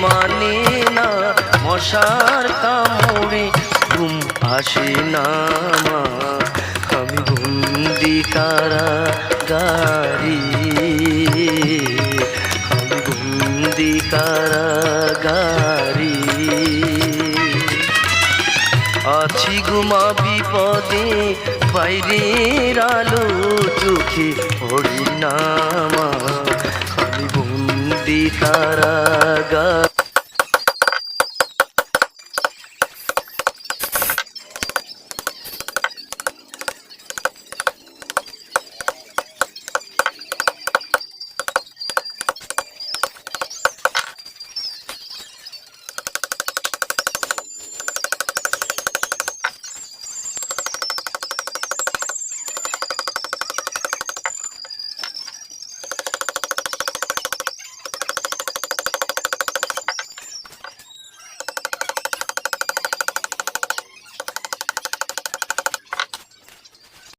মানে না মশার কামড়ে ঘুম আসে না মা আমি বন্দি কারাগারে আমি বন্দি কারাগারে আছি ঘুমা বিপদে বাইরের আলো চোখে পড়ি না মা আমি বন্দি কারাগারে